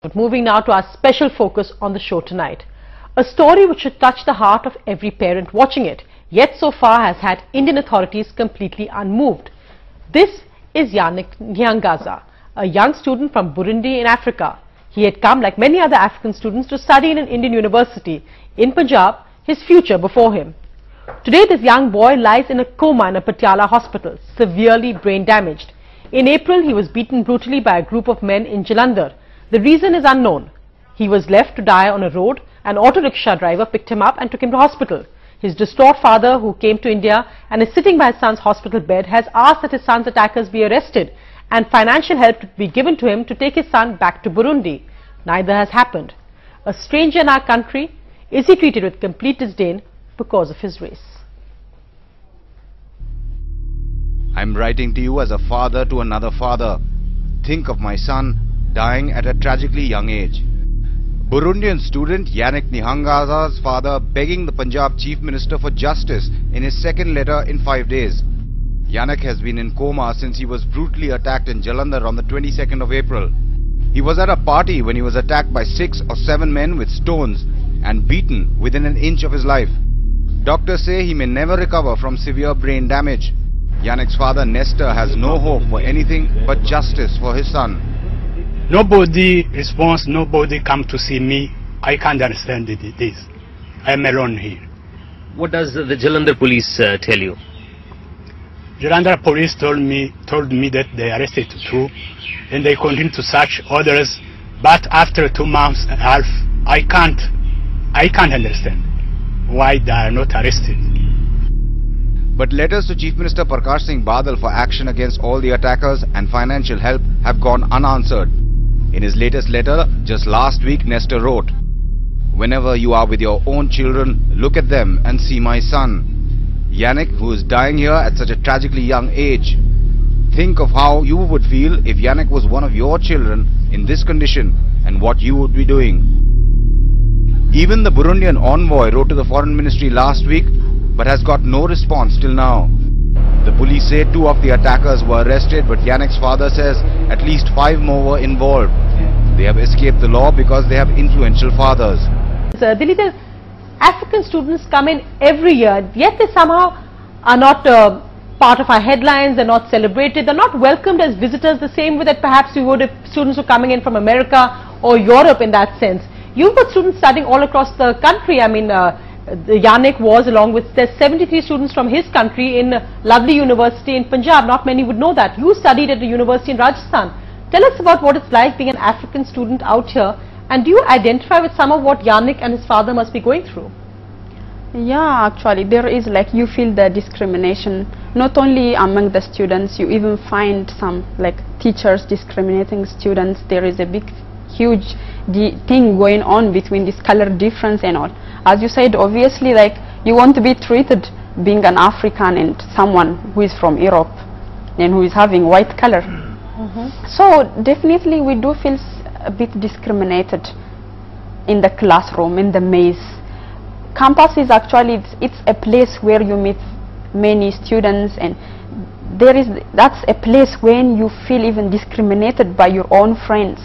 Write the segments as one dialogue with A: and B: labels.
A: But moving now to our special focus on the show tonight. A story which should touch the heart of every parent watching it, yet so far has had Indian authorities completely unmoved. This is Yannick Nyangaza, a young student from Burundi in Africa. He had come, like many other African students, to study in an Indian university. In Punjab, his future before him. Today, this young boy lies in a coma in a Patiala hospital, severely brain damaged. In April, he was beaten brutally by a group of men in Jalandhar. The reason is unknown. He was left to die on a road. An auto rickshaw driver picked him up and took him to hospital. His distraught father, who came to India and is sitting by his son's hospital bed, has asked that his son's attackers be arrested and financial help be given to him to take his son back to Burundi. Neither has happened. A stranger in our country, is he treated with complete disdain because of his race?
B: I'm writing to you as a father to another father. Think of my son dying at a tragically young age. Burundian student Yannick Nyangaza's father begging the Punjab Chief Minister for justice in his second letter in 5 days. Yannick has been in coma since he was brutally attacked in Jalandhar on the 22nd of April. He was at a party when he was attacked by 6 or 7 men with stones and beaten within an inch of his life. Doctors say he may never recover from severe brain damage. Yannick's father Nestor has no hope for anything but justice for his son.
C: Nobody responds, nobody come to see me. I can't understand this. I am alone here.
D: What does the Jalandhar police tell you?
C: Jalandhar police told me that they arrested 2 and they continue to search others, but after 2 months and a half, I can't understand why they are not arrested.
B: But letters to Chief Minister Prakash Singh Badal for action against all the attackers and financial help have gone unanswered. In his latest letter, just last week, Nestor wrote, "Whenever you are with your own children, look at them and see my son, Yannick, who is dying here at such a tragically young age. Think of how you would feel if Yannick was one of your children in this condition and what you would be doing." Even the Burundian envoy wrote to the Foreign Ministry last week, but has got no response till now. The police say 2 of the attackers were arrested, but Yannick's father says at least 5 more were involved. They have escaped the law because they have influential fathers.
A: Dilli, the African students come in every year, yet they somehow are not part of our headlines, they're not celebrated, they're not welcomed as visitors the same way that perhaps we would if students were coming in from America or Europe in that sense. You've got students studying all across the country. I mean, Yannick was, along with, there's 73 students from his country in lovely university in Punjab. Not many would know that. You studied at a university in Rajasthan. Tell us about what it's like being an African student out here, and do you identify with some of what Yannick and his father must be going through?
E: Yeah, actually there is, like, you feel the discrimination not only among the students, you even find some like teachers discriminating students. There is a big huge thing going on between this color difference and all. As you said, obviously, like, you want to be treated being an African and someone who is from Europe and who is having white color. So definitely we do feel a bit discriminated in the classroom, in the maze. Campus is actually, it's a place where you meet many students, and that's a place when you feel even discriminated by your own friends.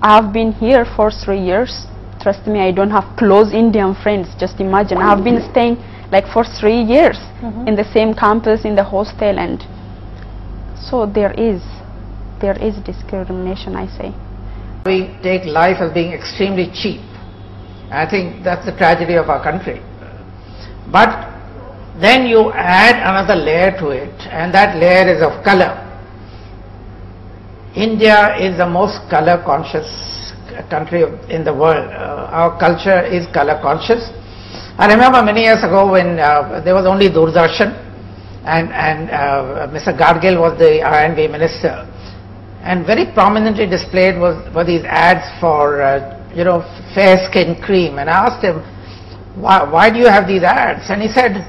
E: I have been here for 3 years. Trust me, I don't have close Indian friends. Just imagine, I have been staying like for 3 years in the same campus, in the hostel, and so there is discrimination, I say.
F: We take life as being extremely cheap. I think that's the tragedy of our country. But then you add another layer to it, and that layer is of color. India is the most color conscious country in the world. Our culture is color conscious. I remember many years ago when there was only Doordarshan, and Mr. Gadgil was the R&B minister, and very prominently displayed were these ads for fair skin cream. And I asked him, why do you have these ads? And he said,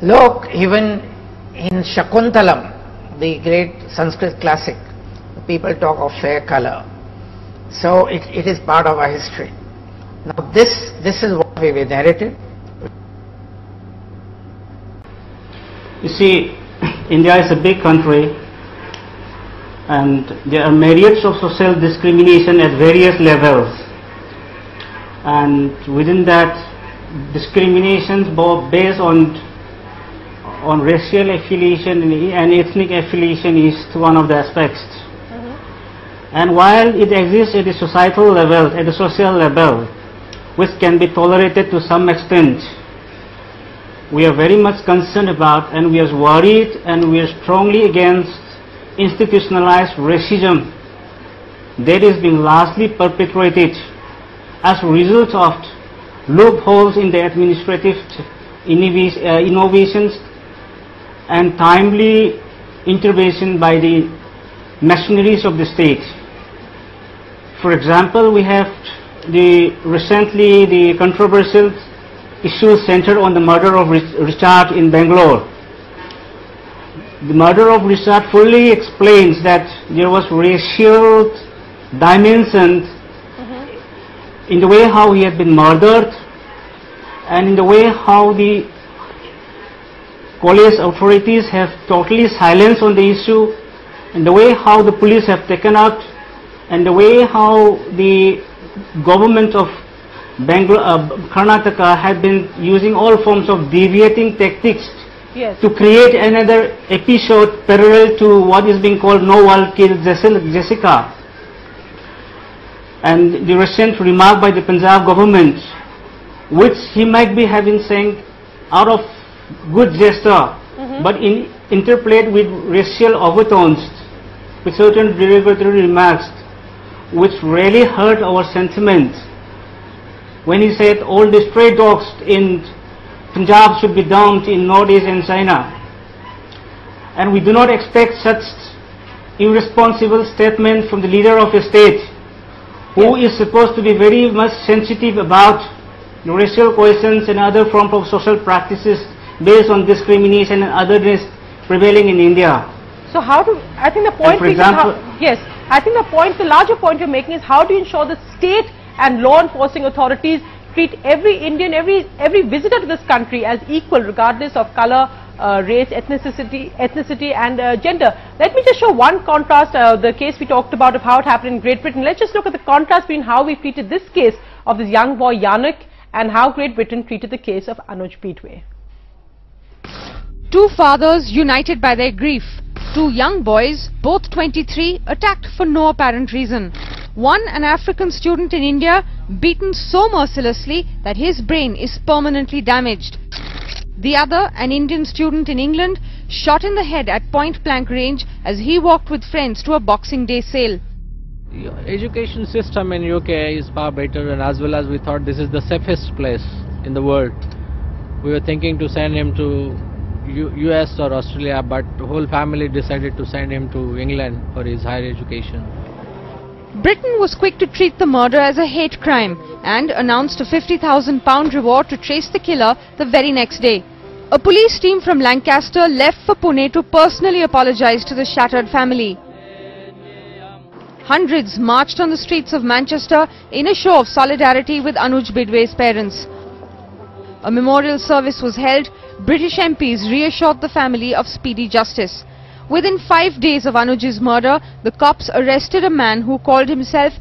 F: look, even in Shakuntalam, the great Sanskrit classic, people talk of fair color. So it is part of our history. Now this is what we've inherited.
G: You see, India is a big country, and there are myriads of social discrimination at various levels, and within that discriminations both based on racial affiliation and ethnic affiliation is one of the aspects. And while it exists at the societal level, at the social level, which can be tolerated to some extent, we are very much concerned about, and we are worried, and we are strongly against institutionalized racism that is being largely perpetrated as a result of loopholes in the administrative innovations and timely intervention by the machineries of the state. For example, we have recently the controversial issue centered on the murder of Richard in Bangalore. The murder of Richard fully explains that there was racial dimensions in the way how he had been murdered, and in the way how the police authorities have totally silenced on the issue, and the way how the police have taken out, and the way how the government of Karnataka had been using all forms of deviating tactics to create another episode parallel to what is being called No One Killed Jessica. And the recent remark by the Punjab government, which he might be having saying out of good gesture, but interplayed with racial overtones, with certain derogatory remarks, which really hurt our sentiments. When he said all the stray dogs in Punjab should be dumped in Northeast and China. And we do not expect such irresponsible statement from the leader of a state who is supposed to be very much sensitive about the racial questions and other forms of social practices based on discrimination and otherness prevailing in India.
A: So how do, I think the point,
G: for example,
A: yes, I think the larger point you're making is how do you ensure the state and law enforcing authorities treat every Indian, every visitor to this country as equal regardless of color, race, ethnicity and gender. Let me just show one contrast, the case we talked about of how it happened in Great Britain. Let's just look at the contrast between how we treated this case of this young boy Yannick and how Great Britain treated the case of Anuj Bidwe.
H: Two fathers united by their grief. Two young boys, both 23, attacked for no apparent reason. One, an African student in India, beaten so mercilessly that his brain is permanently damaged. The other, an Indian student in England, shot in the head at point-blank range as he walked with friends to a Boxing Day sale.
I: The education system in UK is far better, and as well as we thought this is the safest place in the world. We were thinking to send him to US or Australia, but the whole family decided to send him to England for his higher education.
H: Britain was quick to treat the murder as a hate crime and announced a £50,000 reward to trace the killer the very next day. A police team from Lancaster left for Pune to personally apologize to the shattered family. Hundreds marched on the streets of Manchester in a show of solidarity with Anuj Bidwe's parents. A memorial service was held. British MPs reassured the family of speedy justice. Within 5 days of Anuj's murder, the cops arrested a man who called himself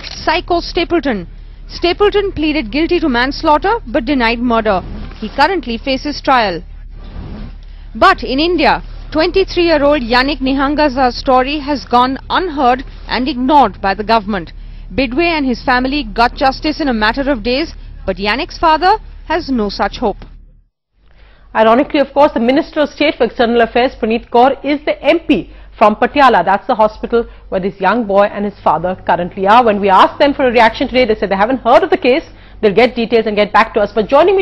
H: Psycho Stapleton. Stapleton pleaded guilty to manslaughter but denied murder. He currently faces trial. But in India, 23-year-old Yannick Nihanga's story has gone unheard and ignored by the government. Bidwe and his family got justice in a matter of days, but Yannick's father has no such hope.
A: Ironically, of course, the Minister of State for External Affairs, Praneeth Kaur, is the MP from Patiala. That's the hospital where this young boy and his father currently are. When we asked them for a reaction today, they said they haven't heard of the case. They'll get details and get back to us. But joining me